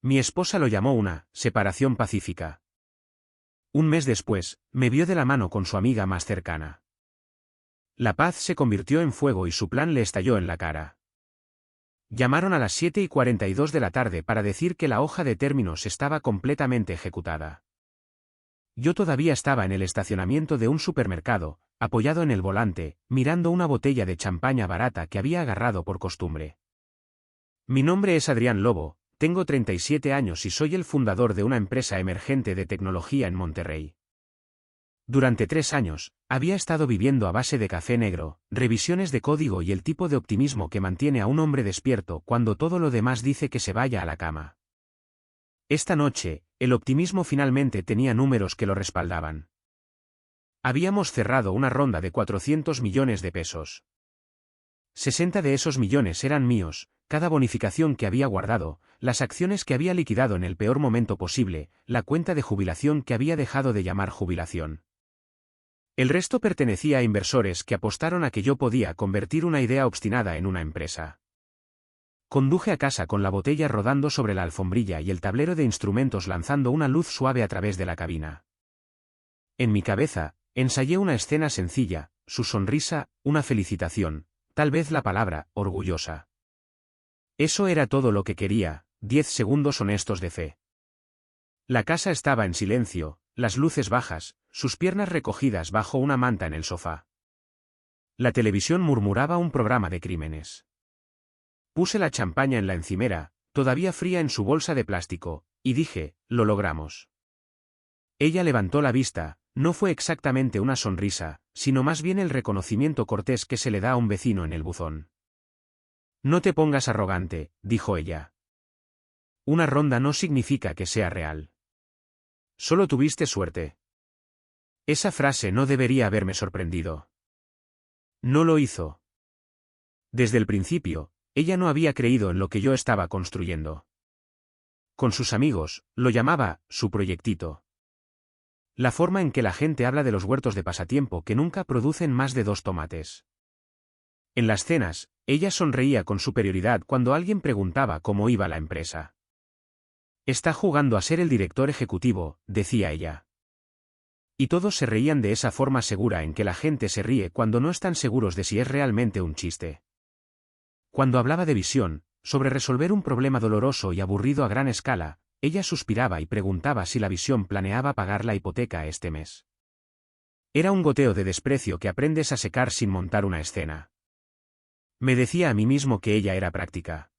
Mi esposa lo llamó una separación pacífica. Un mes después, me vio de la mano con su amiga más cercana. La paz se convirtió en fuego y su plan le estalló en la cara. Llamaron a las 7:42 de la tarde para decir que la hoja de términos estaba completamente ejecutada. Yo todavía estaba en el estacionamiento de un supermercado, apoyado en el volante, mirando una botella de champaña barata que había agarrado por costumbre. Mi nombre es Adrián Lobo, tengo 37 años y soy el fundador de una empresa emergente de tecnología en Monterrey. Durante 3 años, había estado viviendo a base de café negro, revisiones de código y el tipo de optimismo que mantiene a un hombre despierto cuando todo lo demás dice que se vaya a la cama. Esta noche, el optimismo finalmente tenía números que lo respaldaban. Habíamos cerrado una ronda de 400 millones de pesos. 60 de esos millones eran míos, cada bonificación que había guardado, las acciones que había liquidado en el peor momento posible, la cuenta de jubilación que había dejado de llamar jubilación. El resto pertenecía a inversores que apostaron a que yo podía convertir una idea obstinada en una empresa. Conduje a casa con la botella rodando sobre la alfombrilla y el tablero de instrumentos lanzando una luz suave a través de la cabina. En mi cabeza, ensayé una escena sencilla, su sonrisa, una felicitación, tal vez la palabra, orgullosa. Eso era todo lo que quería, 10 segundos honestos de fe. La casa estaba en silencio, las luces bajas, sus piernas recogidas bajo una manta en el sofá. La televisión murmuraba un programa de crímenes. Puse la champaña en la encimera, todavía fría en su bolsa de plástico, y dije, lo logramos. Ella levantó la vista, no fue exactamente una sonrisa, sino más bien el reconocimiento cortés que se le da a un vecino en el buzón. No te pongas arrogante, dijo ella. Una ronda no significa que sea real. Solo tuviste suerte. Esa frase no debería haberme sorprendido. No lo hizo. Desde el principio, ella no había creído en lo que yo estaba construyendo. Con sus amigos, lo llamaba, su proyectito. La forma en que la gente habla de los huertos de pasatiempo que nunca producen más de 2 tomates. En las cenas, ella sonreía con superioridad cuando alguien preguntaba cómo iba la empresa. Está jugando a ser el director ejecutivo, decía ella. Y todos se reían de esa forma segura en que la gente se ríe cuando no están seguros de si es realmente un chiste. Cuando hablaba de visión, sobre resolver un problema doloroso y aburrido a gran escala, ella suspiraba y preguntaba si la visión planeaba pagar la hipoteca este mes. Era un goteo de desprecio que aprendes a secar sin montar una escena. Me decía a mí mismo que ella era práctica.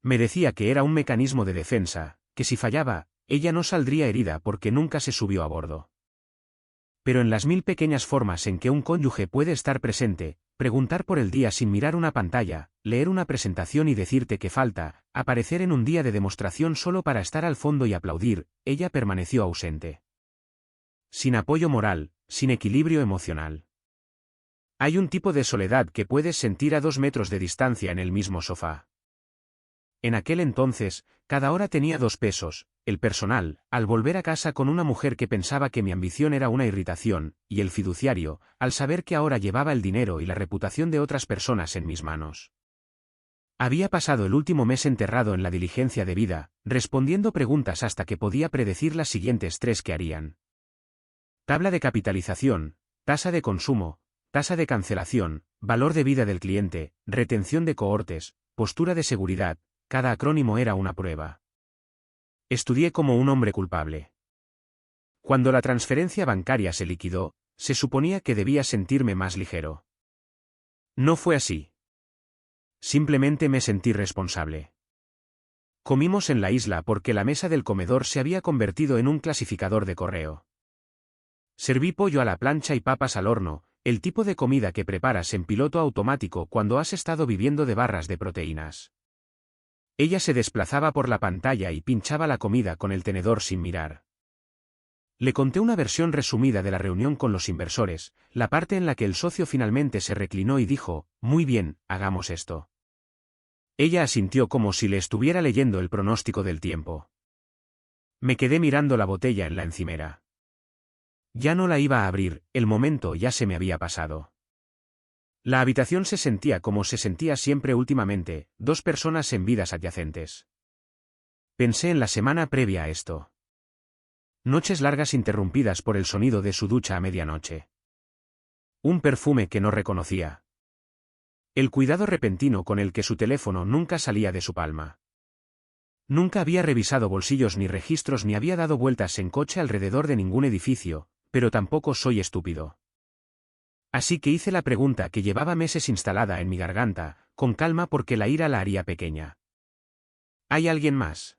Me decía que era un mecanismo de defensa, que si fallaba, ella no saldría herida porque nunca se subió a bordo. Pero en las 1000 pequeñas formas en que un cónyuge puede estar presente, preguntar por el día sin mirar una pantalla, leer una presentación y decirte que falta, aparecer en un día de demostración solo para estar al fondo y aplaudir, ella permaneció ausente. Sin apoyo moral, sin equilibrio emocional. Hay un tipo de soledad que puedes sentir a 2 metros de distancia en el mismo sofá. En aquel entonces, cada hora tenía 2 pesos, el personal, al volver a casa con una mujer que pensaba que mi ambición era una irritación, y el fiduciario, al saber que ahora llevaba el dinero y la reputación de otras personas en mis manos. Había pasado el último mes enterrado en la diligencia de vida, respondiendo preguntas hasta que podía predecir las siguientes 3 que harían. Tabla de capitalización, tasa de consumo, tasa de cancelación, valor de vida del cliente, retención de cohortes, postura de seguridad, cada acrónimo era una prueba. Estudié como un hombre culpable. Cuando la transferencia bancaria se liquidó, se suponía que debía sentirme más ligero. No fue así. Simplemente me sentí responsable. Comimos en la isla porque la mesa del comedor se había convertido en un clasificador de correo. Serví pollo a la plancha y papas al horno, el tipo de comida que preparas en piloto automático cuando has estado viviendo de barras de proteínas. Ella se desplazaba por la pantalla y pinchaba la comida con el tenedor sin mirar. Le conté una versión resumida de la reunión con los inversores, la parte en la que el socio finalmente se reclinó y dijo, «Muy bien, hagamos esto». Ella asintió como si le estuviera leyendo el pronóstico del tiempo. Me quedé mirando la botella en la encimera. Ya no la iba a abrir, el momento ya se me había pasado. La habitación se sentía como se sentía siempre últimamente, 2 personas en vidas adyacentes. Pensé en la semana previa a esto. Noches largas interrumpidas por el sonido de su ducha a medianoche. Un perfume que no reconocía. El cuidado repentino con el que su teléfono nunca salía de su palma. Nunca había revisado bolsillos ni registros ni había dado vueltas en coche alrededor de ningún edificio, pero tampoco soy estúpido. Así que hice la pregunta que llevaba meses instalada en mi garganta, con calma porque la ira la haría pequeña. ¿Hay alguien más?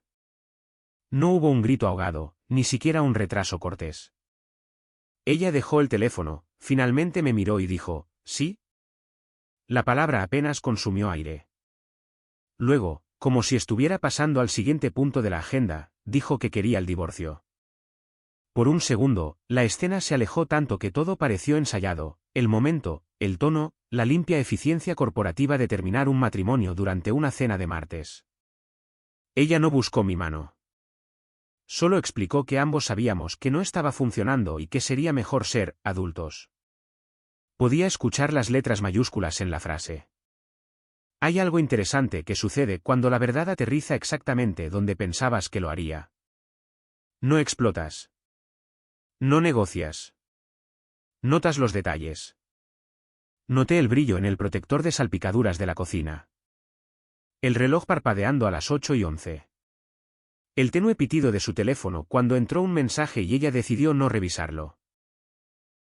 No hubo un grito ahogado, ni siquiera un retraso cortés. Ella dejó el teléfono, finalmente me miró y dijo, ¿sí? La palabra apenas consumió aire. Luego, como si estuviera pasando al siguiente punto de la agenda, dijo que quería el divorcio. Por un segundo, la escena se alejó tanto que todo pareció ensayado, el momento, el tono, la limpia eficiencia corporativa de terminar un matrimonio durante una cena de martes. Ella no buscó mi mano. Solo explicó que ambos sabíamos que no estaba funcionando y que sería mejor ser adultos. Podía escuchar las letras mayúsculas en la frase. Hay algo interesante que sucede cuando la verdad aterriza exactamente donde pensabas que lo haría. No explotas. No negocias. Notas los detalles. Noté el brillo en el protector de salpicaduras de la cocina. El reloj parpadeando a las 8:11. El tenue pitido de su teléfono cuando entró un mensaje y ella decidió no revisarlo.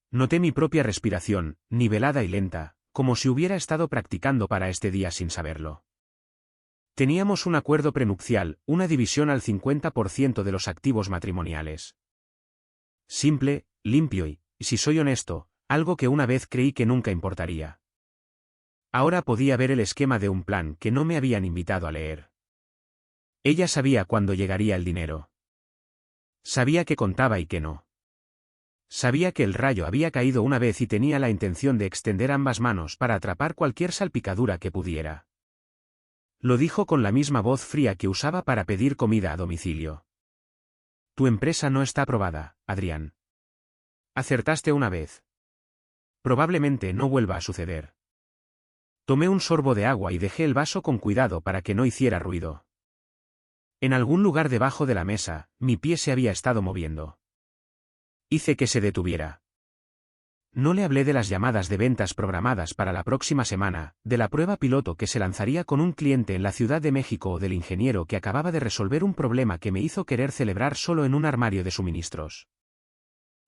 Noté mi propia respiración, nivelada y lenta, como si hubiera estado practicando para este día sin saberlo. Teníamos un acuerdo prenupcial, una división al 50% de los activos matrimoniales. Simple, limpio y, si soy honesto, algo que una vez creí que nunca importaría. Ahora podía ver el esquema de un plan que no me habían invitado a leer. Ella sabía cuándo llegaría el dinero. Sabía que contaba y que no. Sabía que el rayo había caído una vez y tenía la intención de extender ambas manos para atrapar cualquier salpicadura que pudiera. Lo dijo con la misma voz fría que usaba para pedir comida a domicilio. Tu empresa no está aprobada, Adrián. Acertaste una vez. Probablemente no vuelva a suceder. Tomé un sorbo de agua y dejé el vaso con cuidado para que no hiciera ruido. En algún lugar debajo de la mesa, mi pie se había estado moviendo. Hice que se detuviera. No le hablé de las llamadas de ventas programadas para la próxima semana, de la prueba piloto que se lanzaría con un cliente en la Ciudad de México o del ingeniero que acababa de resolver un problema que me hizo querer celebrar solo en un armario de suministros.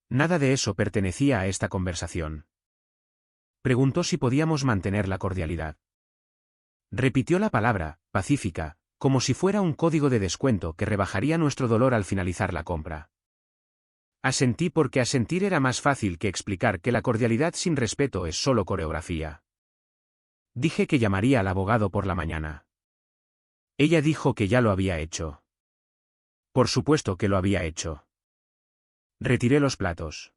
Nada de eso pertenecía a esta conversación. Preguntó si podíamos mantener la cordialidad. Repitió la palabra, pacífica, como si fuera un código de descuento que rebajaría nuestro dolor al finalizar la compra. Asentí porque asentir era más fácil que explicar que la cordialidad sin respeto es solo coreografía. Dije que llamaría al abogado por la mañana. Ella dijo que ya lo había hecho. Por supuesto que lo había hecho. Retiré los platos.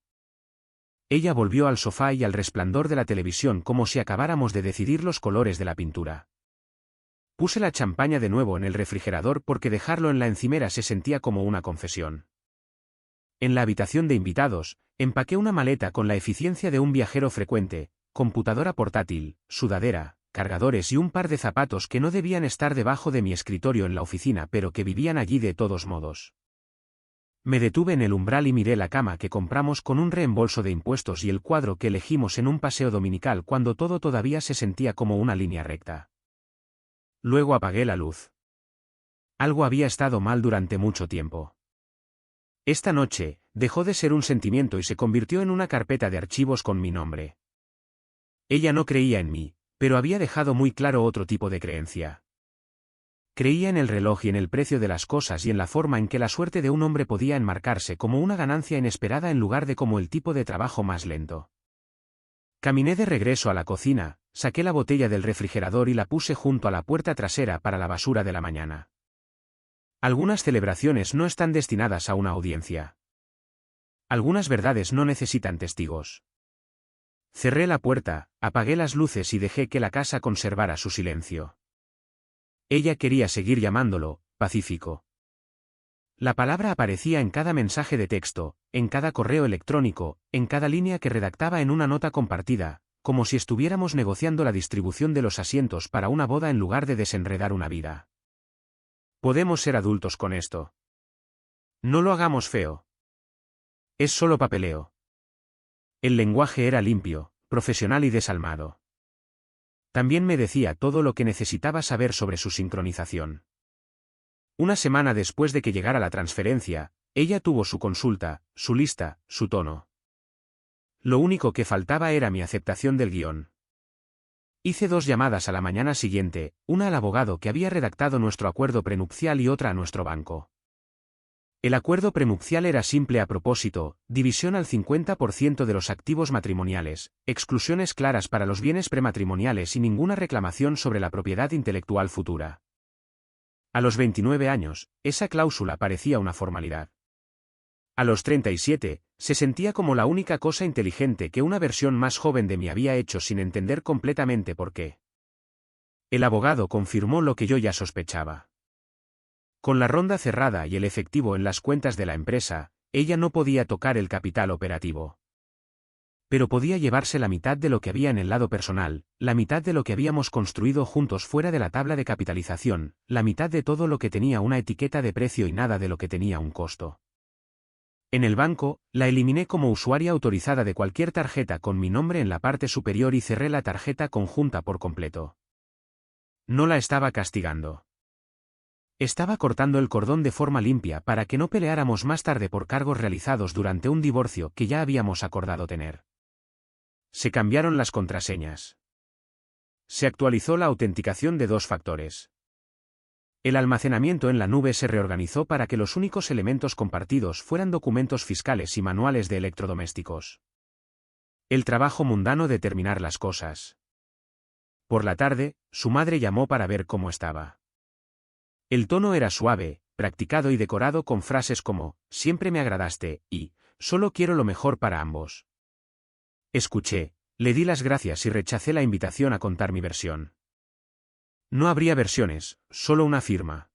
Ella volvió al sofá y al resplandor de la televisión como si acabáramos de decidir los colores de la pintura. Puse la champaña de nuevo en el refrigerador porque dejarlo en la encimera se sentía como una confesión. En la habitación de invitados, empaqué una maleta con la eficiencia de un viajero frecuente, computadora portátil, sudadera, cargadores y un par de zapatos que no debían estar debajo de mi escritorio en la oficina pero que vivían allí de todos modos. Me detuve en el umbral y miré la cama que compramos con un reembolso de impuestos y el cuadro que elegimos en un paseo dominical cuando todo todavía se sentía como una línea recta. Luego apagué la luz. Algo había estado mal durante mucho tiempo. Esta noche, dejó de ser un sentimiento y se convirtió en una carpeta de archivos con mi nombre. Ella no creía en mí, pero había dejado muy claro otro tipo de creencia. Creía en el reloj y en el precio de las cosas y en la forma en que la suerte de un hombre podía enmarcarse como una ganancia inesperada en lugar de como el tipo de trabajo más lento. Caminé de regreso a la cocina, saqué la botella del refrigerador y la puse junto a la puerta trasera para la basura de la mañana. Algunas celebraciones no están destinadas a una audiencia. Algunas verdades no necesitan testigos. Cerré la puerta, apagué las luces y dejé que la casa conservara su silencio. Ella quería seguir llamándolo Pacífico. La palabra aparecía en cada mensaje de texto, en cada correo electrónico, en cada línea que redactaba en una nota compartida, como si estuviéramos negociando la distribución de los asientos para una boda en lugar de desenredar una vida. Podemos ser adultos con esto. No lo hagamos feo. Es solo papeleo. El lenguaje era limpio, profesional y desalmado. También me decía todo lo que necesitaba saber sobre su sincronización. Una semana después de que llegara la transferencia, ella tuvo su consulta, su lista, su tono. Lo único que faltaba era mi aceptación del guión. Hice 2 llamadas a la mañana siguiente, una al abogado que había redactado nuestro acuerdo prenupcial y otra a nuestro banco. El acuerdo prenupcial era simple a propósito: división al 50% de los activos matrimoniales, exclusiones claras para los bienes prematrimoniales y ninguna reclamación sobre la propiedad intelectual futura. A los 29 años, esa cláusula parecía una formalidad. A los 37, se sentía como la única cosa inteligente que una versión más joven de mí había hecho sin entender completamente por qué. El abogado confirmó lo que yo ya sospechaba. Con la ronda cerrada y el efectivo en las cuentas de la empresa, ella no podía tocar el capital operativo. Pero podía llevarse la mitad de lo que había en el lado personal, la mitad de lo que habíamos construido juntos fuera de la tabla de capitalización, la mitad de todo lo que tenía una etiqueta de precio y nada de lo que tenía un costo. En el banco, la eliminé como usuaria autorizada de cualquier tarjeta con mi nombre en la parte superior y cerré la tarjeta conjunta por completo. No la estaba castigando. Estaba cortando el cordón de forma limpia para que no peleáramos más tarde por cargos realizados durante un divorcio que ya habíamos acordado tener. Se cambiaron las contraseñas. Se actualizó la autenticación de 2 factores. El almacenamiento en la nube se reorganizó para que los únicos elementos compartidos fueran documentos fiscales y manuales de electrodomésticos. El trabajo mundano de terminar las cosas. Por la tarde, su madre llamó para ver cómo estaba. El tono era suave, practicado y decorado con frases como: siempre me agradaste y solo quiero lo mejor para ambos. Escuché, le di las gracias y rechacé la invitación a contar mi versión. No habría versiones, solo una firma.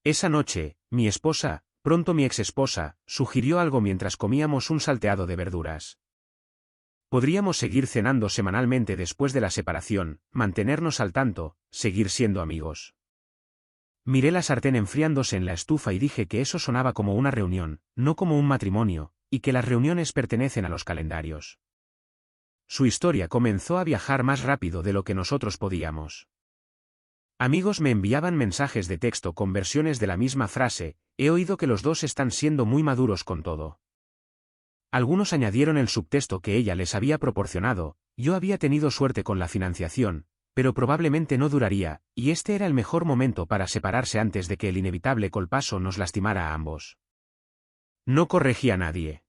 Esa noche, mi esposa, pronto mi exesposa, sugirió algo mientras comíamos un salteado de verduras. Podríamos seguir cenando semanalmente después de la separación, mantenernos al tanto, seguir siendo amigos. Miré la sartén enfriándose en la estufa y dije que eso sonaba como una reunión, no como un matrimonio, y que las reuniones pertenecen a los calendarios. Su historia comenzó a viajar más rápido de lo que nosotros podíamos. Amigos me enviaban mensajes de texto con versiones de la misma frase: he oído que los dos están siendo muy maduros con todo. Algunos añadieron el subtexto que ella les había proporcionado: yo había tenido suerte con la financiación, pero probablemente no duraría, y este era el mejor momento para separarse antes de que el inevitable colpazo nos lastimara a ambos. No corregí a nadie.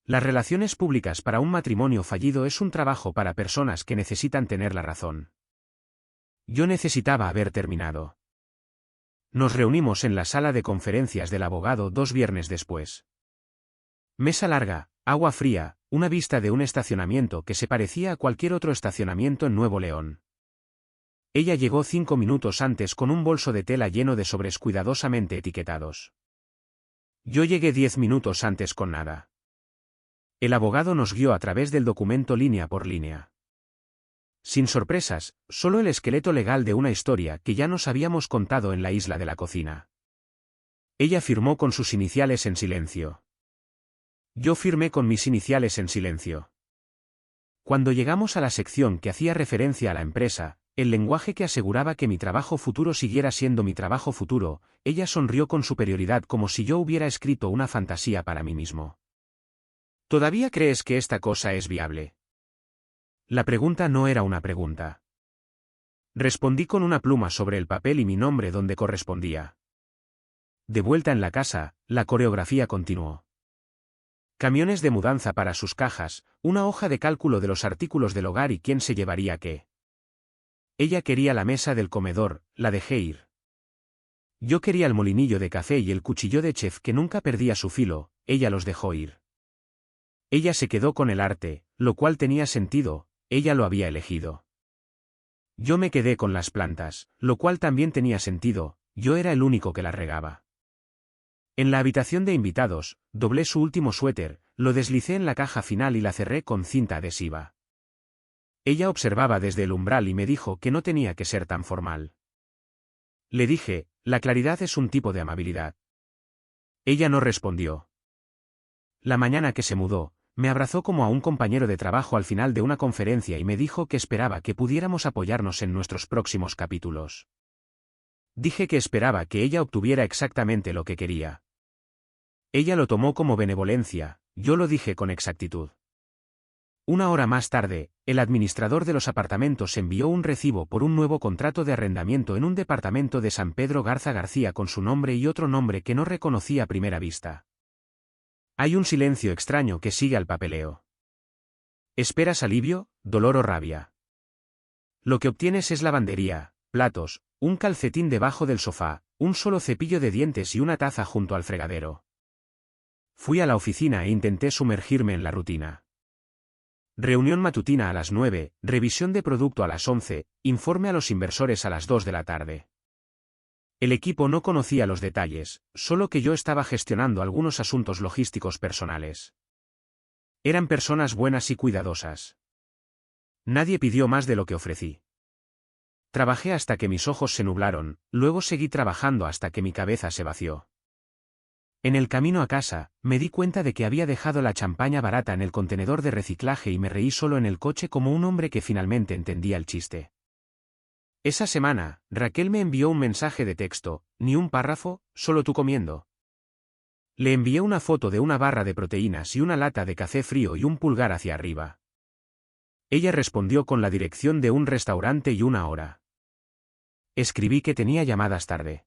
Las relaciones públicas para un matrimonio fallido es un trabajo para personas que necesitan tener la razón. Yo necesitaba haber terminado. Nos reunimos en la sala de conferencias del abogado 2 viernes después. Mesa larga, agua fría, una vista de un estacionamiento que se parecía a cualquier otro estacionamiento en Nuevo León. Ella llegó 5 minutos antes con un bolso de tela lleno de sobres cuidadosamente etiquetados. Yo llegué 10 minutos antes con nada. El abogado nos guió a través del documento línea por línea. Sin sorpresas, solo el esqueleto legal de una historia que ya nos habíamos contado en la isla de la cocina. Ella firmó con sus iniciales en silencio. Yo firmé con mis iniciales en silencio. Cuando llegamos a la sección que hacía referencia a la empresa, el lenguaje que aseguraba que mi trabajo futuro siguiera siendo mi trabajo futuro, ella sonrió con superioridad como si yo hubiera escrito una fantasía para mí mismo. ¿Todavía crees que esta cosa es viable? La pregunta no era una pregunta. Respondí con una pluma sobre el papel y mi nombre donde correspondía. De vuelta en la casa, la coreografía continuó. Camiones de mudanza para sus cajas, una hoja de cálculo de los artículos del hogar y quién se llevaría qué. Ella quería la mesa del comedor, la dejé ir. Yo quería el molinillo de café y el cuchillo de chef que nunca perdía su filo, ella los dejó ir. Ella se quedó con el arte, lo cual tenía sentido, ella lo había elegido. Yo me quedé con las plantas, lo cual también tenía sentido, yo era el único que las regaba. En la habitación de invitados, doblé su último suéter, lo deslicé en la caja final y la cerré con cinta adhesiva. Ella observaba desde el umbral y me dijo que no tenía que ser tan formal. Le dije, la claridad es un tipo de amabilidad. Ella no respondió. La mañana que se mudó, me abrazó como a un compañero de trabajo al final de una conferencia y me dijo que esperaba que pudiéramos apoyarnos en nuestros próximos capítulos. Dije que esperaba que ella obtuviera exactamente lo que quería. Ella lo tomó como benevolencia, yo lo dije con exactitud. Una hora más tarde, el administrador de los apartamentos envió un recibo por un nuevo contrato de arrendamiento en un departamento de San Pedro Garza García con su nombre y otro nombre que no reconocí a primera vista. Hay un silencio extraño que sigue al papeleo. ¿Esperas alivio, dolor o rabia? Lo que obtienes es lavandería, platos, un calcetín debajo del sofá, un solo cepillo de dientes y una taza junto al fregadero. Fui a la oficina e intenté sumergirme en la rutina. Reunión matutina a las 9, revisión de producto a las 11, informe a los inversores a las 2 de la tarde. El equipo no conocía los detalles, solo que yo estaba gestionando algunos asuntos logísticos personales. Eran personas buenas y cuidadosas. Nadie pidió más de lo que ofrecí. Trabajé hasta que mis ojos se nublaron, luego seguí trabajando hasta que mi cabeza se vació. En el camino a casa, me di cuenta de que había dejado la champaña barata en el contenedor de reciclaje y me reí solo en el coche como un hombre que finalmente entendía el chiste. Esa semana, Raquel me envió un mensaje de texto, ni un párrafo, solo tú comiendo. Le envié una foto de una barra de proteínas y una lata de café frío y un pulgar hacia arriba. Ella respondió con la dirección de un restaurante y una hora. Escribí que tenía llamadas tarde.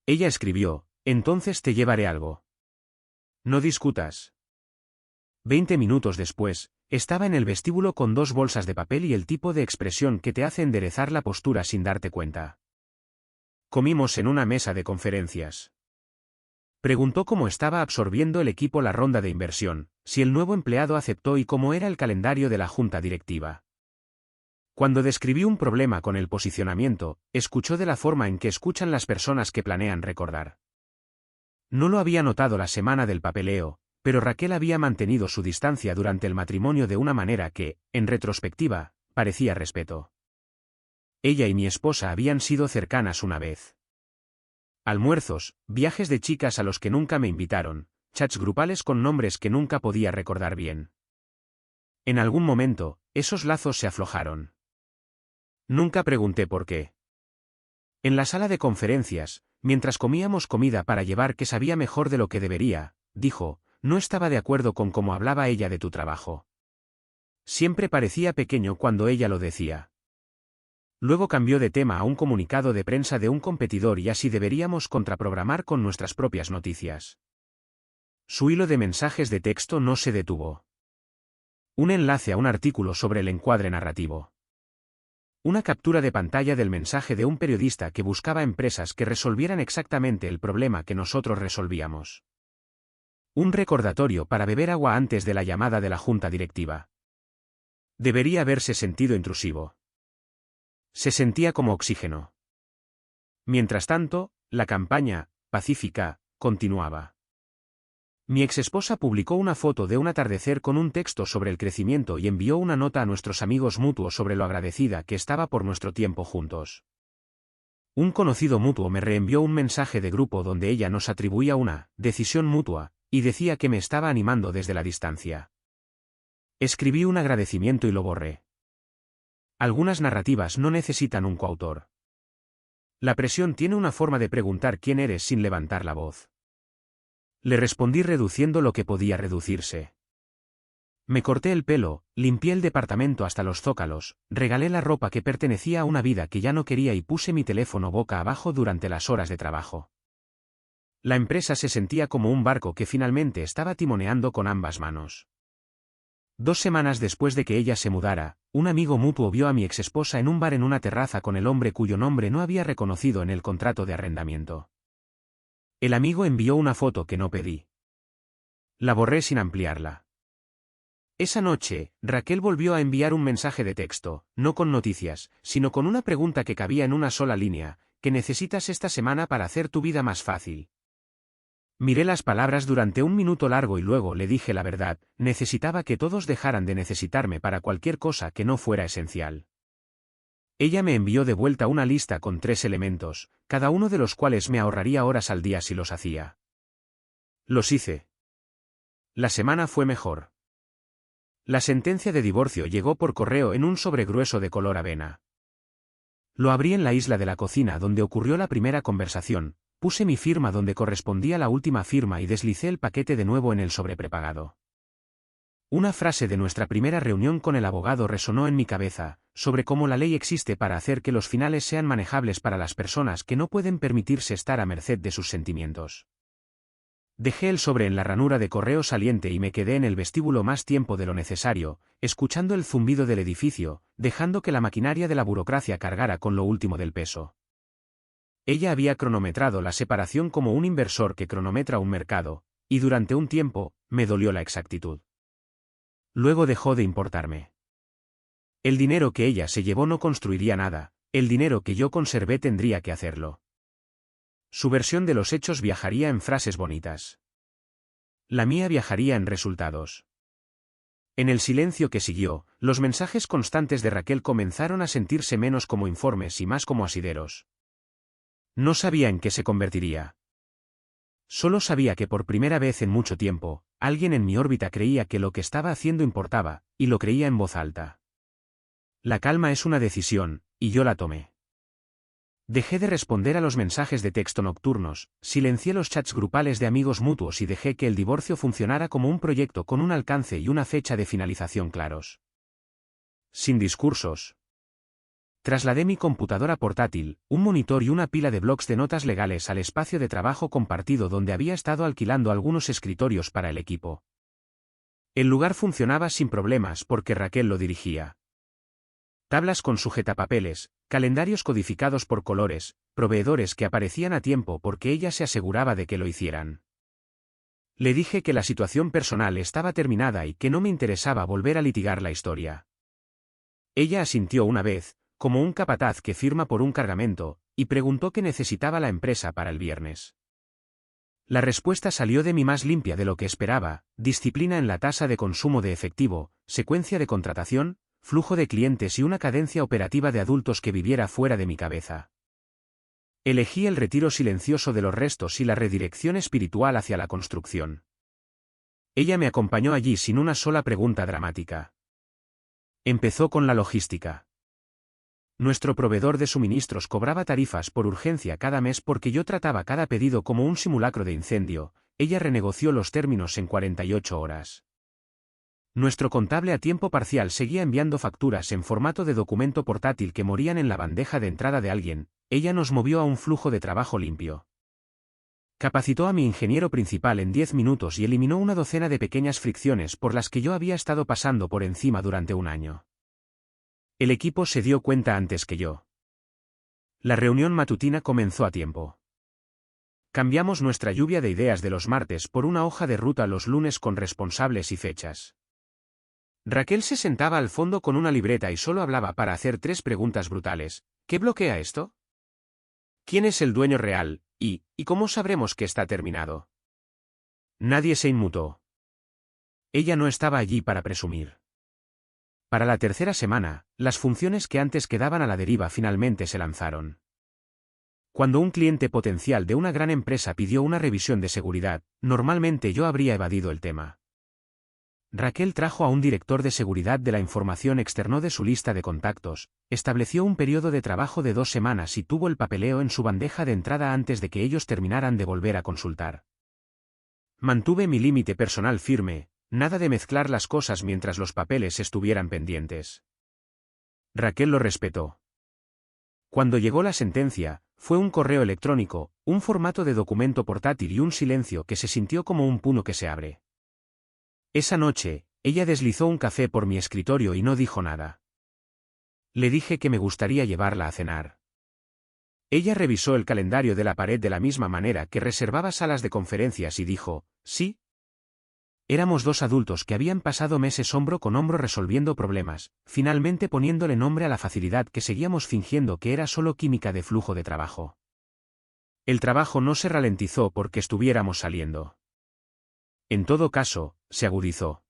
Ella escribió, entonces te llevaré algo. No discutas. 20 minutos después, estaba en el vestíbulo con 2 bolsas de papel y el tipo de expresión que te hace enderezar la postura sin darte cuenta. Comimos en una mesa de conferencias. Preguntó cómo estaba absorbiendo el equipo la ronda de inversión, si el nuevo empleado aceptó y cómo era el calendario de la junta directiva. Cuando describí un problema con el posicionamiento, escuchó de la forma en que escuchan las personas que planean recordar. No lo había notado la semana del papeleo, pero Raquel había mantenido su distancia durante el matrimonio de una manera que, en retrospectiva, parecía respeto. Ella y mi esposa habían sido cercanas una vez. Almuerzos, viajes de chicas a los que nunca me invitaron, chats grupales con nombres que nunca podía recordar bien. En algún momento, esos lazos se aflojaron. Nunca pregunté por qué. En la sala de conferencias, mientras comíamos comida para llevar que sabía mejor de lo que debería, dijo, no estaba de acuerdo con cómo hablaba ella de tu trabajo. Siempre parecía pequeño cuando ella lo decía. Luego cambió de tema a un comunicado de prensa de un competidor y así deberíamos contraprogramar con nuestras propias noticias. Su hilo de mensajes de texto no se detuvo. Un enlace a un artículo sobre el encuadre narrativo. Una captura de pantalla del mensaje de un periodista que buscaba empresas que resolvieran exactamente el problema que nosotros resolvíamos. Un recordatorio para beber agua antes de la llamada de la junta directiva. Debería haberse sentido intrusivo. Se sentía como oxígeno. Mientras tanto, la campaña, pacífica, continuaba. Mi exesposa publicó una foto de un atardecer con un texto sobre el crecimiento y envió una nota a nuestros amigos mutuos sobre lo agradecida que estaba por nuestro tiempo juntos. Un conocido mutuo me reenvió un mensaje de grupo donde ella nos atribuía una decisión mutua, y decía que me estaba animando desde la distancia. Escribí un agradecimiento y lo borré. Algunas narrativas no necesitan un coautor. La presión tiene una forma de preguntar quién eres sin levantar la voz. Le respondí reduciendo lo que podía reducirse. Me corté el pelo, limpié el departamento hasta los zócalos, regalé la ropa que pertenecía a una vida que ya no quería y puse mi teléfono boca abajo durante las horas de trabajo. La empresa se sentía como un barco que finalmente estaba timoneando con ambas manos. 2 semanas después de que ella se mudara, un amigo mutuo vio a mi exesposa en un bar en una terraza con el hombre cuyo nombre no había reconocido en el contrato de arrendamiento. El amigo envió una foto que no pedí. La borré sin ampliarla. Esa noche, Raquel volvió a enviar un mensaje de texto, no con noticias, sino con una pregunta que cabía en una sola línea: ¿qué necesitas esta semana para hacer tu vida más fácil? Miré las palabras durante un minuto largo y luego le dije la verdad: necesitaba que todos dejaran de necesitarme para cualquier cosa que no fuera esencial. Ella me envió de vuelta una lista con 3 elementos, cada uno de los cuales me ahorraría horas al día si los hacía. Los hice. La semana fue mejor. La sentencia de divorcio llegó por correo en un sobre grueso de color avena. Lo abrí en la isla de la cocina donde ocurrió la primera conversación, puse mi firma donde correspondía la última firma y deslicé el paquete de nuevo en el sobre prepagado. Una frase de nuestra primera reunión con el abogado resonó en mi cabeza, sobre cómo la ley existe para hacer que los finales sean manejables para las personas que no pueden permitirse estar a merced de sus sentimientos. Dejé el sobre en la ranura de correo saliente y me quedé en el vestíbulo más tiempo de lo necesario, escuchando el zumbido del edificio, dejando que la maquinaria de la burocracia cargara con lo último del peso. Ella había cronometrado la separación como un inversor que cronometra un mercado, y durante un tiempo, me dolió la exactitud. Luego dejó de importarme. El dinero que ella se llevó no construiría nada, el dinero que yo conservé tendría que hacerlo. Su versión de los hechos viajaría en frases bonitas. La mía viajaría en resultados. En el silencio que siguió, los mensajes constantes de Raquel comenzaron a sentirse menos como informes y más como asideros. No sabía en qué se convertiría. Solo sabía que por primera vez en mucho tiempo, alguien en mi órbita creía que lo que estaba haciendo importaba, y lo creía en voz alta. La calma es una decisión, y yo la tomé. Dejé de responder a los mensajes de texto nocturnos, silencié los chats grupales de amigos mutuos y dejé que el divorcio funcionara como un proyecto con un alcance y una fecha de finalización claros. Sin discursos. Trasladé mi computadora portátil, un monitor y una pila de blocs de notas legales al espacio de trabajo compartido donde había estado alquilando algunos escritorios para el equipo. El lugar funcionaba sin problemas porque Raquel lo dirigía. Tablas con sujetapapeles, calendarios codificados por colores, proveedores que aparecían a tiempo porque ella se aseguraba de que lo hicieran. Le dije que la situación personal estaba terminada y que no me interesaba volver a litigar la historia. Ella asintió una vez, como un capataz que firma por un cargamento, y preguntó qué necesitaba la empresa para el viernes. La respuesta salió de mí más limpia de lo que esperaba: disciplina en la tasa de consumo de efectivo, secuencia de contratación, flujo de clientes y una cadencia operativa de adultos que viviera fuera de mi cabeza. Elegí el retiro silencioso de los restos y la redirección espiritual hacia la construcción. Ella me acompañó allí sin una sola pregunta dramática. Empezó con la logística. Nuestro proveedor de suministros cobraba tarifas por urgencia cada mes porque yo trataba cada pedido como un simulacro de incendio. Ella renegoció los términos en 48 horas. Nuestro contable a tiempo parcial seguía enviando facturas en formato de documento portátil que morían en la bandeja de entrada de alguien. Ella nos movió a un flujo de trabajo limpio. Capacitó a mi ingeniero principal en 10 minutos y eliminó una docena de pequeñas fricciones por las que yo había estado pasando por encima durante un año. El equipo se dio cuenta antes que yo. La reunión matutina comenzó a tiempo. Cambiamos nuestra lluvia de ideas de los martes por una hoja de ruta los lunes con responsables y fechas. Raquel se sentaba al fondo con una libreta y solo hablaba para hacer 3 preguntas brutales. ¿Qué bloquea esto? ¿Quién es el dueño real? ¿Y cómo sabremos que está terminado? Nadie se inmutó. Ella no estaba allí para presumir. Para la tercera semana, las funciones que antes quedaban a la deriva finalmente se lanzaron. Cuando un cliente potencial de una gran empresa pidió una revisión de seguridad, normalmente yo habría evadido el tema. Raquel trajo a un director de seguridad de la información externo de su lista de contactos, estableció un periodo de trabajo de 2 semanas y tuvo el papeleo en su bandeja de entrada antes de que ellos terminaran de volver a consultar. Mantuve mi límite personal firme, nada de mezclar las cosas mientras los papeles estuvieran pendientes. Raquel lo respetó. Cuando llegó la sentencia, fue un correo electrónico, un formato de documento portátil y un silencio que se sintió como un puño que se abre. Esa noche, ella deslizó un café por mi escritorio y no dijo nada. Le dije que me gustaría llevarla a cenar. Ella revisó el calendario de la pared de la misma manera que reservaba salas de conferencias y dijo, sí. Éramos 2 adultos que habían pasado meses hombro con hombro resolviendo problemas, finalmente poniéndole nombre a la facilidad que seguíamos fingiendo que era solo química de flujo de trabajo. El trabajo no se ralentizó porque estuviéramos saliendo. En todo caso, se agudizó.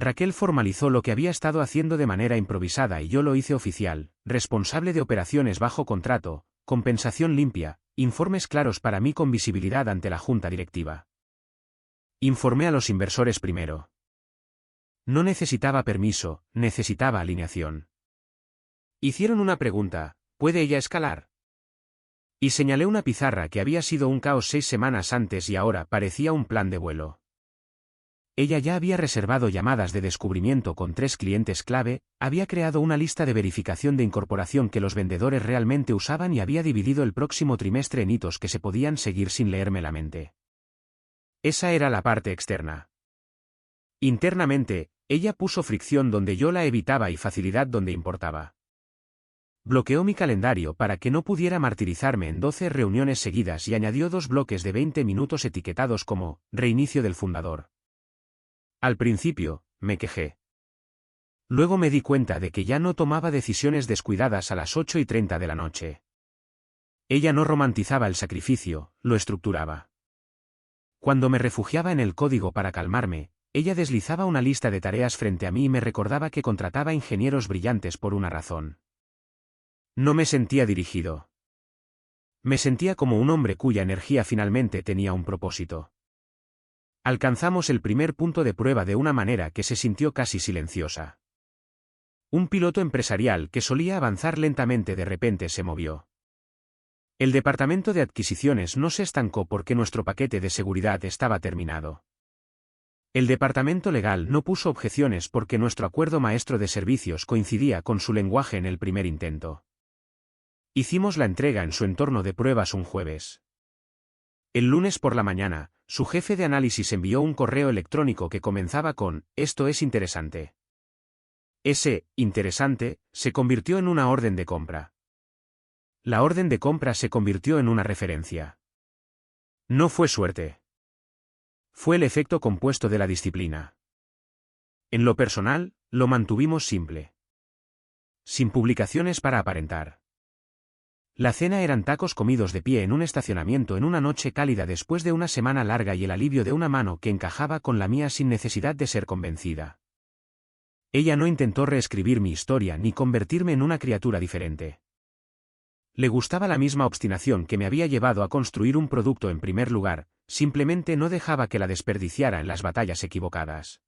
Raquel formalizó lo que había estado haciendo de manera improvisada y yo lo hice oficial, responsable de operaciones bajo contrato, compensación limpia, informes claros para mí con visibilidad ante la junta directiva. Informé a los inversores primero. No necesitaba permiso, necesitaba alineación. Hicieron una pregunta: ¿puede ella escalar? Y señalé una pizarra que había sido un caos 6 semanas antes y ahora parecía un plan de vuelo. Ella ya había reservado llamadas de descubrimiento con 3 clientes clave, había creado una lista de verificación de incorporación que los vendedores realmente usaban y había dividido el próximo trimestre en hitos que se podían seguir sin leerme la mente. Esa era la parte externa. Internamente, ella puso fricción donde yo la evitaba y facilidad donde importaba. Bloqueó mi calendario para que no pudiera martirizarme en 12 reuniones seguidas y añadió 2 bloques de 20 minutos etiquetados como reinicio del fundador. Al principio, me quejé. Luego me di cuenta de que ya no tomaba decisiones descuidadas a las 8:30 de la noche. Ella no romantizaba el sacrificio, lo estructuraba. Cuando me refugiaba en el código para calmarme, ella deslizaba una lista de tareas frente a mí y me recordaba que contrataba ingenieros brillantes por una razón. No me sentía dirigido. Me sentía como un hombre cuya energía finalmente tenía un propósito. Alcanzamos el primer punto de prueba de una manera que se sintió casi silenciosa. Un piloto empresarial que solía avanzar lentamente de repente se movió. El departamento de adquisiciones no se estancó porque nuestro paquete de seguridad estaba terminado. El departamento legal no puso objeciones porque nuestro acuerdo maestro de servicios coincidía con su lenguaje en el primer intento. Hicimos la entrega en su entorno de pruebas un jueves. El lunes por la mañana, su jefe de análisis envió un correo electrónico que comenzaba con: «Esto es interesante». Ese «interesante» se convirtió en una orden de compra. La orden de compra se convirtió en una referencia. No fue suerte. Fue el efecto compuesto de la disciplina. En lo personal, lo mantuvimos simple. Sin publicaciones para aparentar. La cena eran tacos comidos de pie en un estacionamiento en una noche cálida después de una semana larga y el alivio de una mano que encajaba con la mía sin necesidad de ser convencida. Ella no intentó reescribir mi historia ni convertirme en una criatura diferente. Le gustaba la misma obstinación que me había llevado a construir un producto en primer lugar, simplemente no dejaba que la desperdiciara en las batallas equivocadas.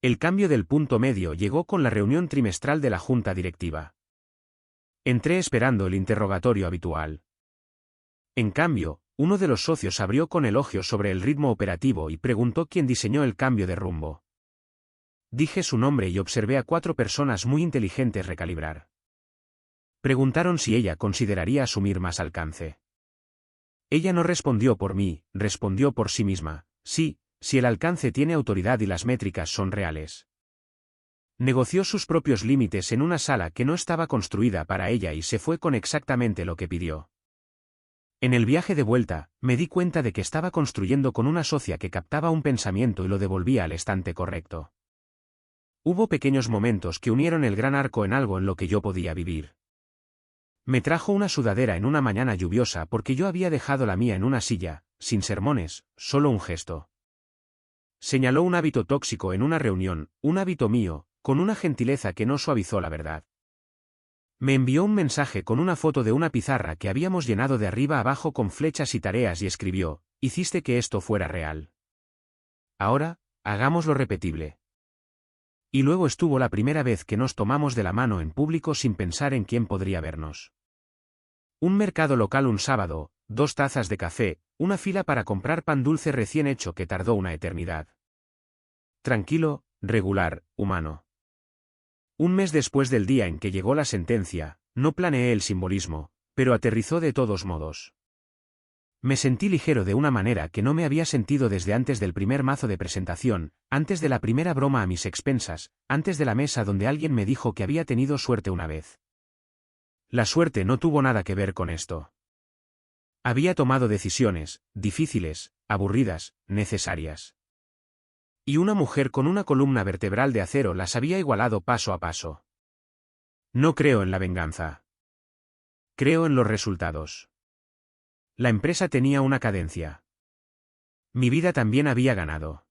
El cambio del punto medio llegó con la reunión trimestral de la junta directiva. Entré esperando el interrogatorio habitual. En cambio, uno de los socios abrió con elogios sobre el ritmo operativo y preguntó quién diseñó el cambio de rumbo. Dije su nombre y observé a 4 personas muy inteligentes recalibrar. Preguntaron si ella consideraría asumir más alcance. Ella no respondió por mí, respondió por sí misma: sí, si el alcance tiene autoridad y las métricas son reales. Negoció sus propios límites en una sala que no estaba construida para ella y se fue con exactamente lo que pidió. En el viaje de vuelta, me di cuenta de que estaba construyendo con una socia que captaba un pensamiento y lo devolvía al estante correcto. Hubo pequeños momentos que unieron el gran arco en algo en lo que yo podía vivir. Me trajo una sudadera en una mañana lluviosa porque yo había dejado la mía en una silla, sin sermones, solo un gesto. Señaló un hábito tóxico en una reunión, un hábito mío, con una gentileza que no suavizó la verdad. Me envió un mensaje con una foto de una pizarra que habíamos llenado de arriba abajo con flechas y tareas y escribió: «Hiciste que esto fuera real. Ahora, hagámoslo repetible». Y luego estuvo la primera vez que nos tomamos de la mano en público sin pensar en quién podría vernos. Un mercado local un sábado, 2 tazas de café, una fila para comprar pan dulce recién hecho que tardó una eternidad. Tranquilo, regular, humano. Un mes después del día en que llegó la sentencia, no planeé el simbolismo, pero aterrizó de todos modos. Me sentí ligero de una manera que no me había sentido desde antes del primer mazo de presentación, antes de la primera broma a mis expensas, antes de la mesa donde alguien me dijo que había tenido suerte una vez. La suerte no tuvo nada que ver con esto. Había tomado decisiones, difíciles, aburridas, necesarias. Y una mujer con una columna vertebral de acero las había igualado paso a paso. No creo en la venganza. Creo en los resultados. La empresa tenía una cadencia. Mi vida también había ganado.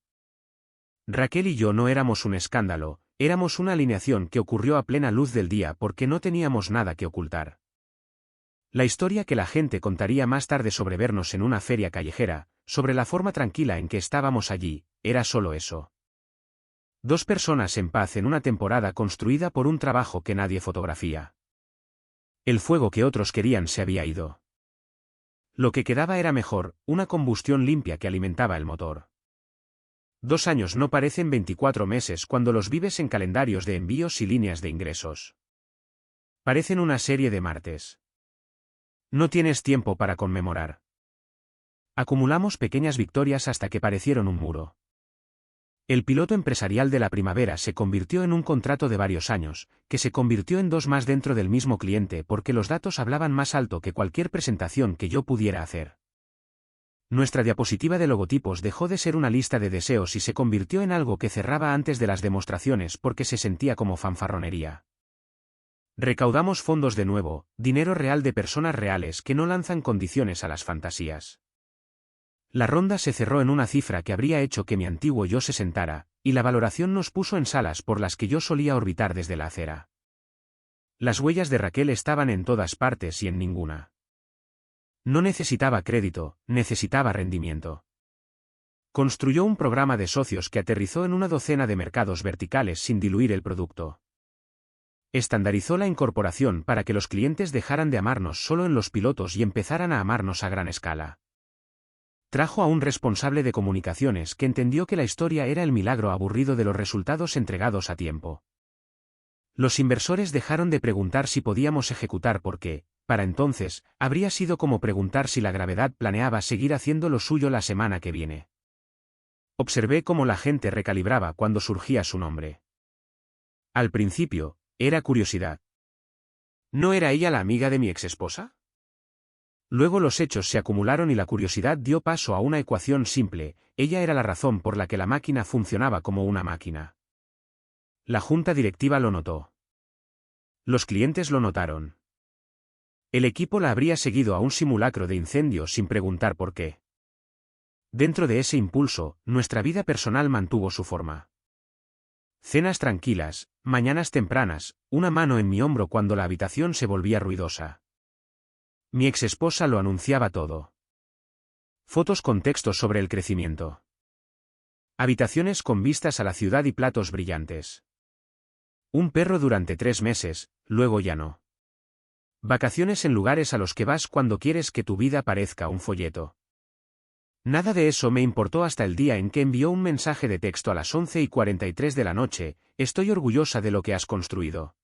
Raquel y yo no éramos un escándalo, éramos una alineación que ocurrió a plena luz del día porque no teníamos nada que ocultar. La historia que la gente contaría más tarde sobre vernos en una feria callejera, sobre la forma tranquila en que estábamos allí, era solo eso. Dos personas en paz en una temporada construida por un trabajo que nadie fotografía. El fuego que otros querían se había ido. Lo que quedaba era mejor, una combustión limpia que alimentaba el motor. 2 años no parecen 24 meses cuando los vives en calendarios de envíos y líneas de ingresos. Parecen una serie de martes. No tienes tiempo para conmemorar. Acumulamos pequeñas victorias hasta que parecieron un muro. El piloto empresarial de la primavera se convirtió en un contrato de varios años, que se convirtió en 2 más dentro del mismo cliente porque los datos hablaban más alto que cualquier presentación que yo pudiera hacer. Nuestra diapositiva de logotipos dejó de ser una lista de deseos y se convirtió en algo que cerraba antes de las demostraciones porque se sentía como fanfarronería. Recaudamos fondos de nuevo, dinero real de personas reales que no lanzan condiciones a las fantasías. La ronda se cerró en una cifra que habría hecho que mi antiguo yo se sentara, y la valoración nos puso en salas por las que yo solía orbitar desde la acera. Las huellas de Raquel estaban en todas partes y en ninguna. No necesitaba crédito, necesitaba rendimiento. Construyó un programa de socios que aterrizó en una docena de mercados verticales sin diluir el producto. Estandarizó la incorporación para que los clientes dejaran de amarnos solo en los pilotos y empezaran a amarnos a gran escala. Trajo a un responsable de comunicaciones que entendió que la historia era el milagro aburrido de los resultados entregados a tiempo. Los inversores dejaron de preguntar si podíamos ejecutar porque, para entonces, habría sido como preguntar si la gravedad planeaba seguir haciendo lo suyo la semana que viene. Observé cómo la gente recalibraba cuando surgía su nombre. Al principio, era curiosidad. ¿No era ella la amiga de mi exesposa? Luego los hechos se acumularon y la curiosidad dio paso a una ecuación simple, ella era la razón por la que la máquina funcionaba como una máquina. La junta directiva lo notó. Los clientes lo notaron. El equipo la habría seguido a un simulacro de incendio sin preguntar por qué. Dentro de ese impulso, nuestra vida personal mantuvo su forma. Cenas tranquilas, mañanas tempranas, una mano en mi hombro cuando la habitación se volvía ruidosa. Mi exesposa lo anunciaba todo. Fotos con textos sobre el crecimiento. Habitaciones con vistas a la ciudad y platos brillantes. Un perro durante 3 meses, luego ya no. Vacaciones en lugares a los que vas cuando quieres que tu vida parezca un folleto. Nada de eso me importó hasta el día en que envió un mensaje de texto a las 11:43 de la noche, estoy orgullosa de lo que has construido.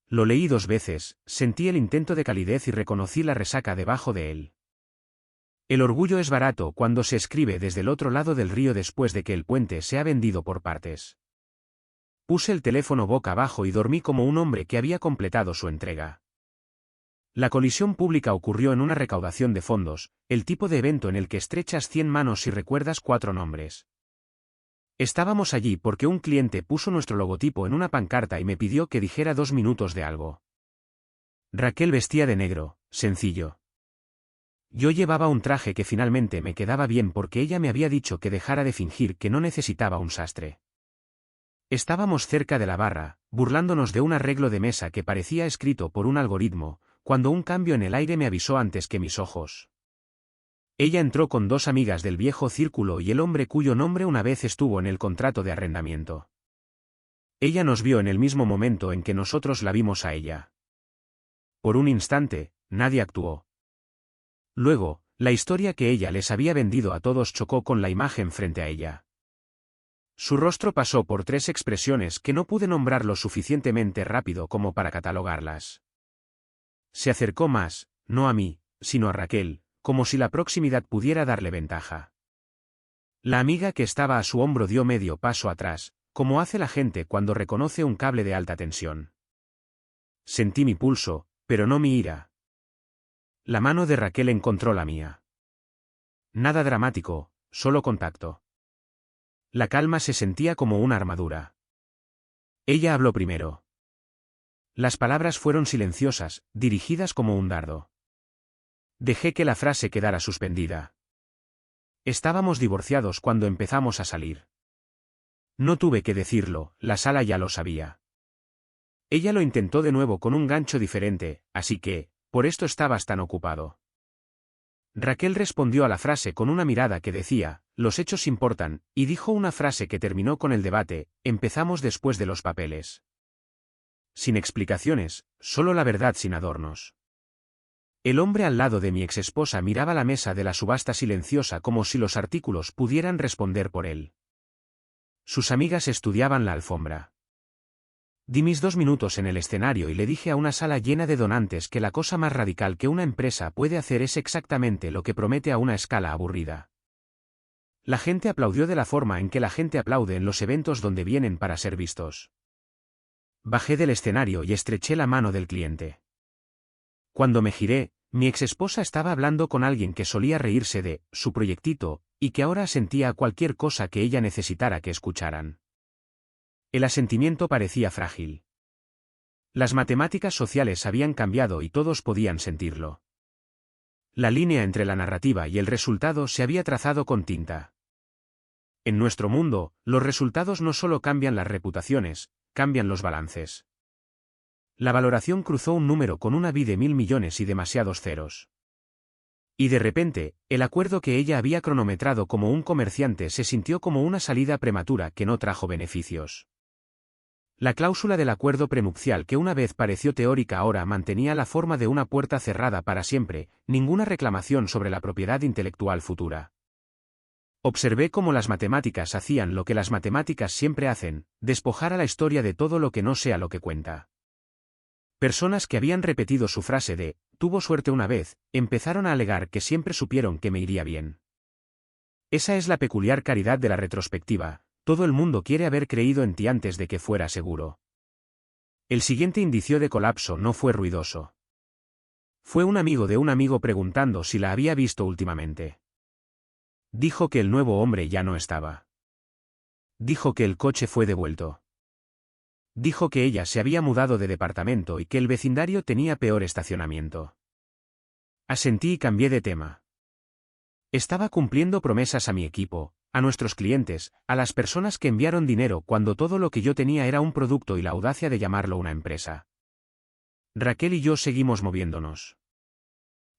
Lo leí 2 veces, sentí el intento de calidez y reconocí la resaca debajo de él. El orgullo es barato cuando se escribe desde el otro lado del río después de que el puente se ha vendido por partes. Puse el teléfono boca abajo y dormí como un hombre que había completado su entrega. La colisión pública ocurrió en una recaudación de fondos, el tipo de evento en el que estrechas 100 manos y recuerdas 4 nombres. Estábamos allí porque un cliente puso nuestro logotipo en una pancarta y me pidió que dijera 2 minutos de algo. Raquel vestía de negro, sencillo. Yo llevaba un traje que finalmente me quedaba bien porque ella me había dicho que dejara de fingir que no necesitaba un sastre. Estábamos cerca de la barra, burlándonos de un arreglo de mesa que parecía escrito por un algoritmo, cuando un cambio en el aire me avisó antes que mis ojos. Ella entró con 2 amigas del viejo círculo y el hombre cuyo nombre una vez estuvo en el contrato de arrendamiento. Ella nos vio en el mismo momento en que nosotros la vimos a ella. Por un instante, nadie actuó. Luego, la historia que ella les había vendido a todos chocó con la imagen frente a ella. Su rostro pasó por 3 expresiones que no pude nombrar lo suficientemente rápido como para catalogarlas. Se acercó más, no a mí, sino a Raquel, como si la proximidad pudiera darle ventaja. La amiga que estaba a su hombro dio medio paso atrás, como hace la gente cuando reconoce un cable de alta tensión. Sentí mi pulso, pero no mi ira. La mano de Raquel encontró la mía. Nada dramático, solo contacto. La calma se sentía como una armadura. Ella habló primero. Las palabras fueron silenciosas, dirigidas como un dardo. Dejé que la frase quedara suspendida. Estábamos divorciados cuando empezamos a salir. No tuve que decirlo, la sala ya lo sabía. Ella lo intentó de nuevo con un gancho diferente, así que, por esto estabas tan ocupado. Raquel respondió a la frase con una mirada que decía, los hechos importan, y dijo una frase que terminó con el debate, empezamos después de los papeles. Sin explicaciones, solo la verdad sin adornos. El hombre al lado de mi exesposa miraba la mesa de la subasta silenciosa como si los artículos pudieran responder por él. Sus amigas estudiaban la alfombra. Di mis 2 minutos en el escenario y le dije a una sala llena de donantes que la cosa más radical que una empresa puede hacer es exactamente lo que promete a una escala aburrida. La gente aplaudió de la forma en que la gente aplaude en los eventos donde vienen para ser vistos. Bajé del escenario y estreché la mano del cliente. Cuando me giré, mi exesposa estaba hablando con alguien que solía reírse de su proyectito, y que ahora asentía a cualquier cosa que ella necesitara que escucharan. El asentimiento parecía frágil. Las matemáticas sociales habían cambiado y todos podían sentirlo. La línea entre la narrativa y el resultado se había trazado con tinta. En nuestro mundo, los resultados no solo cambian las reputaciones, cambian los balances. La valoración cruzó un número con una B de 1.000 millones y demasiados ceros. Y de repente, el acuerdo que ella había cronometrado como un comerciante se sintió como una salida prematura que no trajo beneficios. La cláusula del acuerdo prenupcial que una vez pareció teórica ahora mantenía la forma de una puerta cerrada para siempre, ninguna reclamación sobre la propiedad intelectual futura. Observé cómo las matemáticas hacían lo que las matemáticas siempre hacen, despojar a la historia de todo lo que no sea lo que cuenta. Personas que habían repetido su frase de, tuvo suerte una vez, empezaron a alegar que siempre supieron que me iría bien. Esa es la peculiar caridad de la retrospectiva, todo el mundo quiere haber creído en ti antes de que fuera seguro. El siguiente indicio de colapso no fue ruidoso. Fue un amigo de un amigo preguntando si la había visto últimamente. Dijo que el nuevo hombre ya no estaba. Dijo que el coche fue devuelto. Dijo que ella se había mudado de departamento y que el vecindario tenía peor estacionamiento. Asentí y cambié de tema. Estaba cumpliendo promesas a mi equipo, a nuestros clientes, a las personas que enviaron dinero cuando todo lo que yo tenía era un producto y la audacia de llamarlo una empresa. Raquel y yo seguimos moviéndonos.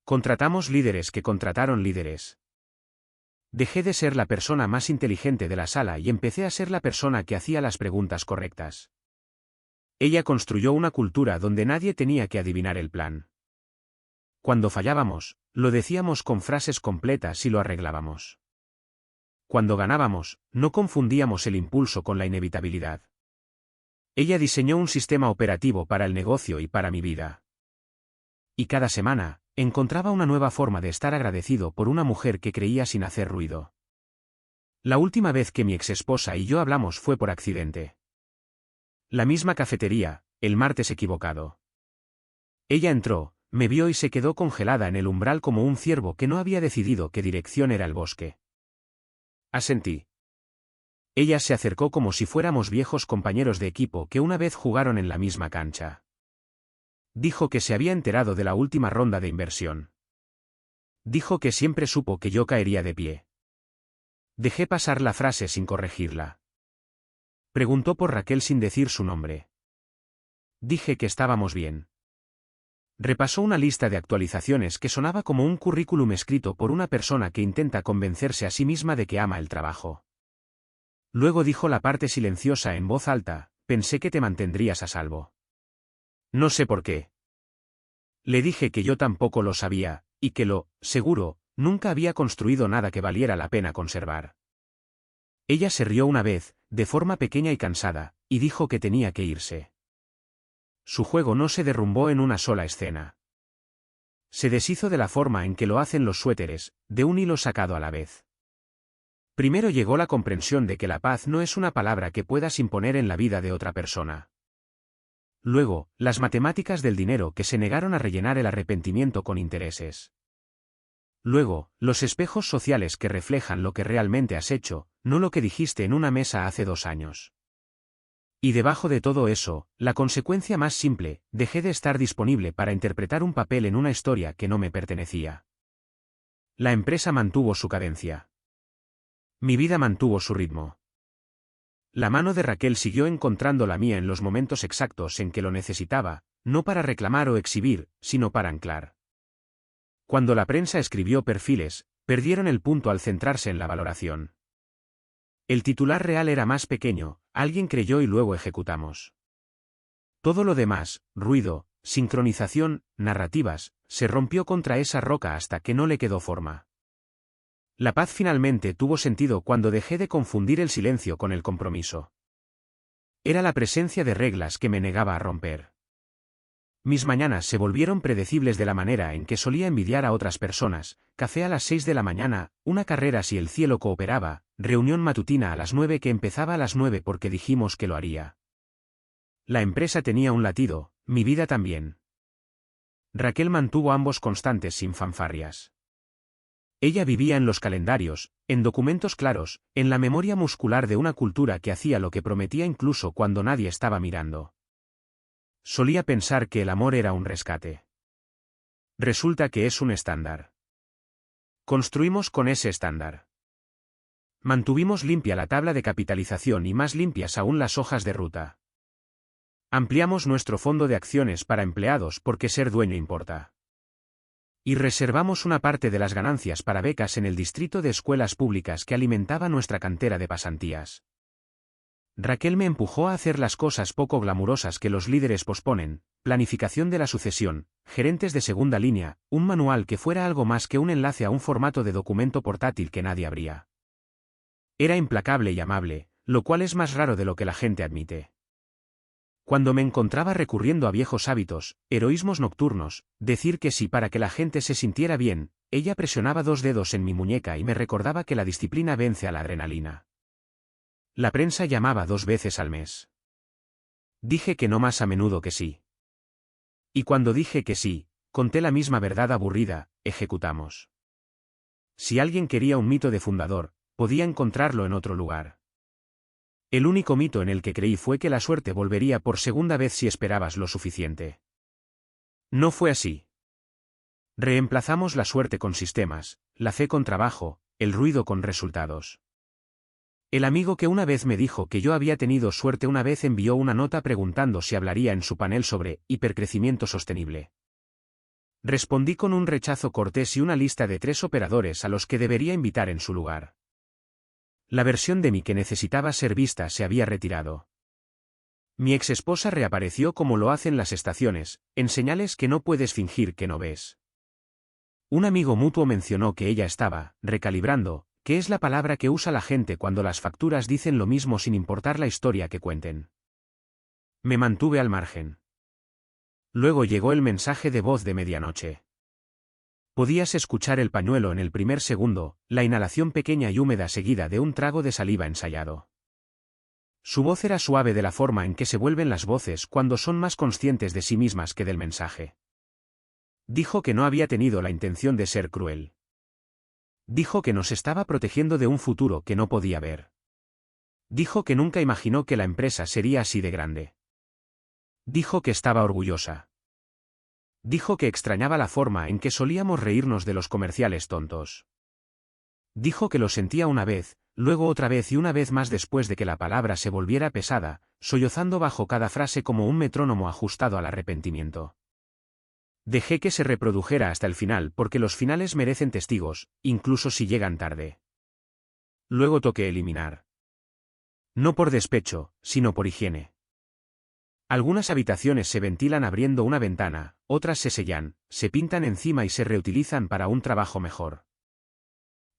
Contratamos líderes que contrataron líderes. Dejé de ser la persona más inteligente de la sala y empecé a ser la persona que hacía las preguntas correctas. Ella construyó una cultura donde nadie tenía que adivinar el plan. Cuando fallábamos, lo decíamos con frases completas y lo arreglábamos. Cuando ganábamos, no confundíamos el impulso con la inevitabilidad. Ella diseñó un sistema operativo para el negocio y para mi vida. Y cada semana, encontraba una nueva forma de estar agradecido por una mujer que creía sin hacer ruido. La última vez que mi exesposa y yo hablamos fue por accidente. La misma cafetería, el martes equivocado. Ella entró, me vio y se quedó congelada en el umbral como un ciervo que no había decidido qué dirección era el bosque. Asentí. Ella se acercó como si fuéramos viejos compañeros de equipo que una vez jugaron en la misma cancha. Dijo que se había enterado de la última ronda de inversión. Dijo que siempre supo que yo caería de pie. Dejé pasar la frase sin corregirla. Preguntó por Raquel sin decir su nombre. Dije que estábamos bien. Repasó una lista de actualizaciones que sonaba como un currículum escrito por una persona que intenta convencerse a sí misma de que ama el trabajo. Luego dijo la parte silenciosa en voz alta, pensé que te mantendrías a salvo. No sé por qué. Le dije que yo tampoco lo sabía, y que seguro, nunca había construido nada que valiera la pena conservar. Ella se rió una vez, de forma pequeña y cansada, y dijo que tenía que irse. Su juego no se derrumbó en una sola escena. Se deshizo de la forma en que lo hacen los suéteres, de un hilo sacado a la vez. Primero llegó la comprensión de que la paz no es una palabra que puedas imponer en la vida de otra persona. Luego, las matemáticas del dinero que se negaron a rellenar el arrepentimiento con intereses. Luego, los espejos sociales que reflejan lo que realmente has hecho, no lo que dijiste en una mesa hace 2 años. Y debajo de todo eso, la consecuencia más simple, dejé de estar disponible para interpretar un papel en una historia que no me pertenecía. La empresa mantuvo su cadencia. Mi vida mantuvo su ritmo. La mano de Raquel siguió encontrando la mía en los momentos exactos en que lo necesitaba, no para reclamar o exhibir, sino para anclar. Cuando la prensa escribió perfiles, perdieron el punto al centrarse en la valoración. El titular real era más pequeño, alguien creyó y luego ejecutamos. Todo lo demás, ruido, sincronización, narrativas, se rompió contra esa roca hasta que no le quedó forma. La paz finalmente tuvo sentido cuando dejé de confundir el silencio con el compromiso. Era la presencia de reglas que me negaba a romper. Mis mañanas se volvieron predecibles de la manera en que solía envidiar a otras personas: café a las 6 de la mañana, una carrera si el cielo cooperaba, reunión matutina a las 9 que empezaba a las 9 porque dijimos que lo haría. La empresa tenía un latido, mi vida también. Raquel mantuvo ambos constantes sin fanfarrias. Ella vivía en los calendarios, en documentos claros, en la memoria muscular de una cultura que hacía lo que prometía incluso cuando nadie estaba mirando. Solía pensar que el amor era un rescate. Resulta que es un estándar. Construimos con ese estándar. Mantuvimos limpia la tabla de capitalización y más limpias aún las hojas de ruta. Ampliamos nuestro fondo de acciones para empleados porque ser dueño importa. Y reservamos una parte de las ganancias para becas en el distrito de escuelas públicas que alimentaba nuestra cantera de pasantías. Raquel me empujó a hacer las cosas poco glamurosas que los líderes posponen: planificación de la sucesión, gerentes de segunda línea, un manual que fuera algo más que un enlace a un formato de documento portátil que nadie abría. Era implacable y amable, lo cual es más raro de lo que la gente admite. Cuando me encontraba recurriendo a viejos hábitos, heroísmos nocturnos, decir que sí para que la gente se sintiera bien, ella presionaba 2 dedos en mi muñeca y me recordaba que la disciplina vence a la adrenalina. La prensa llamaba 2 veces al mes. Dije que no más a menudo que sí. Y cuando dije que sí, conté la misma verdad aburrida: ejecutamos. Si alguien quería un mito de fundador, podía encontrarlo en otro lugar. El único mito en el que creí fue que la suerte volvería por segunda vez si esperabas lo suficiente. No fue así. Reemplazamos la suerte con sistemas, la fe con trabajo, el ruido con resultados. El amigo que una vez me dijo que yo había tenido suerte una vez envió una nota preguntando si hablaría en su panel sobre hipercrecimiento sostenible. Respondí con un rechazo cortés y una lista de 3 operadores a los que debería invitar en su lugar. La versión de mí que necesitaba ser vista se había retirado. Mi exesposa reapareció como lo hacen las estaciones, en señales que no puedes fingir que no ves. Un amigo mutuo mencionó que ella estaba recalibrando, que es la palabra que usa la gente cuando las facturas dicen lo mismo sin importar la historia que cuenten. Me mantuve al margen. Luego llegó el mensaje de voz de medianoche. Podías escuchar el pañuelo en el primer segundo, la inhalación pequeña y húmeda seguida de un trago de saliva ensayado. Su voz era suave de la forma en que se vuelven las voces cuando son más conscientes de sí mismas que del mensaje. Dijo que no había tenido la intención de ser cruel. Dijo que nos estaba protegiendo de un futuro que no podía ver. Dijo que nunca imaginó que la empresa sería así de grande. Dijo que estaba orgullosa. Dijo que extrañaba la forma en que solíamos reírnos de los comerciales tontos. Dijo que lo sentía una vez, luego otra vez y una vez más después de que la palabra se volviera pesada, sollozando bajo cada frase como un metrónomo ajustado al arrepentimiento. Dejé que se reprodujera hasta el final porque los finales merecen testigos, incluso si llegan tarde. Luego toqué eliminar. No por despecho, sino por higiene. Algunas habitaciones se ventilan abriendo una ventana, otras se sellan, se pintan encima y se reutilizan para un trabajo mejor.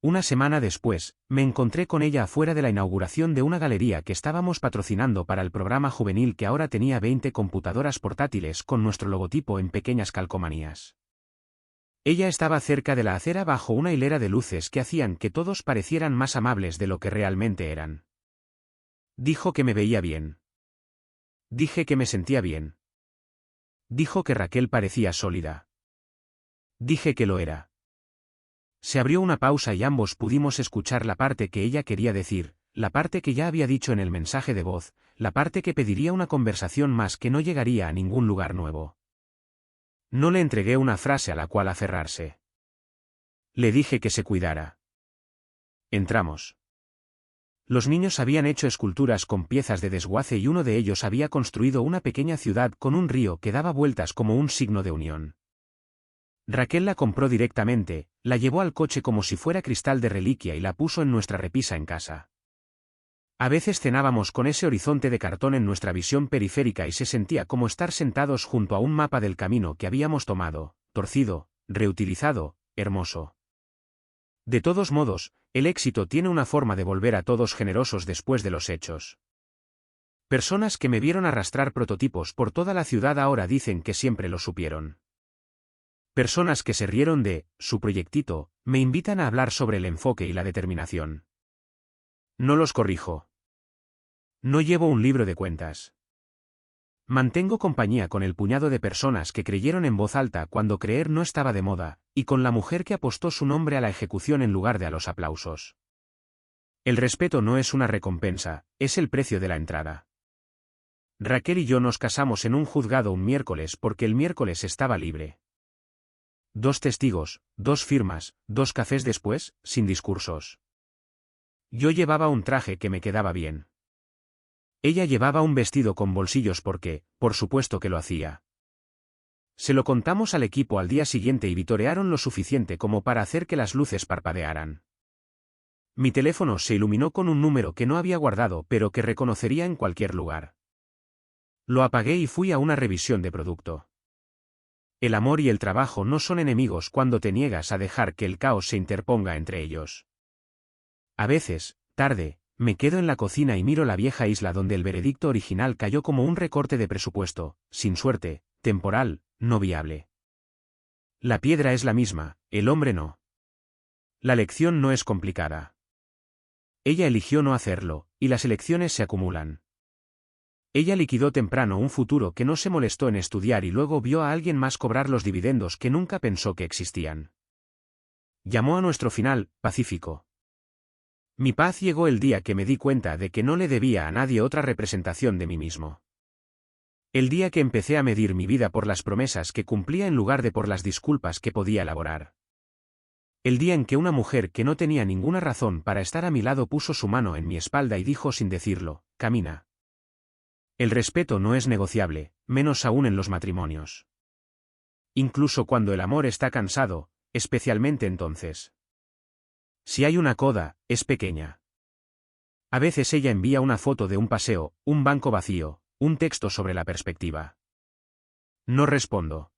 Una semana después, me encontré con ella afuera de la inauguración de una galería que estábamos patrocinando para el programa juvenil que ahora tenía 20 computadoras portátiles con nuestro logotipo en pequeñas calcomanías. Ella estaba cerca de la acera bajo una hilera de luces que hacían que todos parecieran más amables de lo que realmente eran. Dijo que me veía bien. Dije que me sentía bien. Dijo que Raquel parecía sólida. Dije que lo era. Se abrió una pausa y ambos pudimos escuchar la parte que ella quería decir, la parte que ya había dicho en el mensaje de voz, la parte que pediría una conversación más que no llegaría a ningún lugar nuevo. No le entregué una frase a la cual aferrarse. Le dije que se cuidara. Entramos. Los niños habían hecho esculturas con piezas de desguace y uno de ellos había construido una pequeña ciudad con un río que daba vueltas como un signo de unión. Raquel la compró directamente, la llevó al coche como si fuera cristal de reliquia y la puso en nuestra repisa en casa. A veces cenábamos con ese horizonte de cartón en nuestra visión periférica y se sentía como estar sentados junto a un mapa del camino que habíamos tomado, torcido, reutilizado, hermoso. De todos modos, el éxito tiene una forma de volver a todos generosos después de los hechos. Personas que me vieron arrastrar prototipos por toda la ciudad ahora dicen que siempre lo supieron. Personas que se rieron de su proyectito, me invitan a hablar sobre el enfoque y la determinación. No los corrijo. No llevo un libro de cuentas. Mantengo compañía con el puñado de personas que creyeron en voz alta cuando creer no estaba de moda, y con la mujer que apostó su nombre a la ejecución en lugar de a los aplausos. El respeto no es una recompensa, es el precio de la entrada. Raquel y yo nos casamos en un juzgado un miércoles porque el miércoles estaba libre. 2 testigos, 2 firmas, 2 cafés después, sin discursos. Yo llevaba un traje que me quedaba bien. Ella llevaba un vestido con bolsillos porque, por supuesto que lo hacía. Se lo contamos al equipo al día siguiente y vitorearon lo suficiente como para hacer que las luces parpadearan. Mi teléfono se iluminó con un número que no había guardado pero que reconocería en cualquier lugar. Lo apagué y fui a una revisión de producto. El amor y el trabajo no son enemigos cuando te niegas a dejar que el caos se interponga entre ellos. A veces, tarde, me quedo en la cocina y miro la vieja isla donde el veredicto original cayó como un recorte de presupuesto, sin suerte, temporal, no viable. La piedra es la misma, el hombre no. La lección no es complicada. Ella eligió no hacerlo, y las elecciones se acumulan. Ella liquidó temprano un futuro que no se molestó en estudiar y luego vio a alguien más cobrar los dividendos que nunca pensó que existían. Llamó a nuestro final, pacífico. Mi paz llegó el día que me di cuenta de que no le debía a nadie otra representación de mí mismo. El día que empecé a medir mi vida por las promesas que cumplía en lugar de por las disculpas que podía elaborar. El día en que una mujer que no tenía ninguna razón para estar a mi lado puso su mano en mi espalda y dijo sin decirlo, camina. El respeto no es negociable, menos aún en los matrimonios. Incluso cuando el amor está cansado, especialmente entonces. Si hay una coda, es pequeña. A veces ella envía una foto de un paseo, un banco vacío, un texto sobre la perspectiva. No respondo.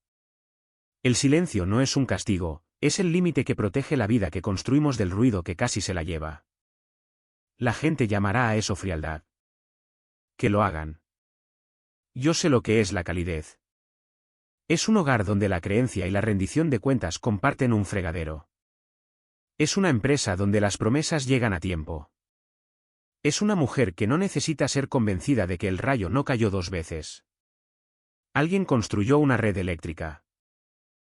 El silencio no es un castigo, es el límite que protege la vida que construimos del ruido que casi se la lleva. La gente llamará a eso frialdad. Que lo hagan. Yo sé lo que es la calidez. Es un hogar donde la creencia y la rendición de cuentas comparten un fregadero. Es una empresa donde las promesas llegan a tiempo. Es una mujer que no necesita ser convencida de que el rayo no cayó 2 veces. Alguien construyó una red eléctrica.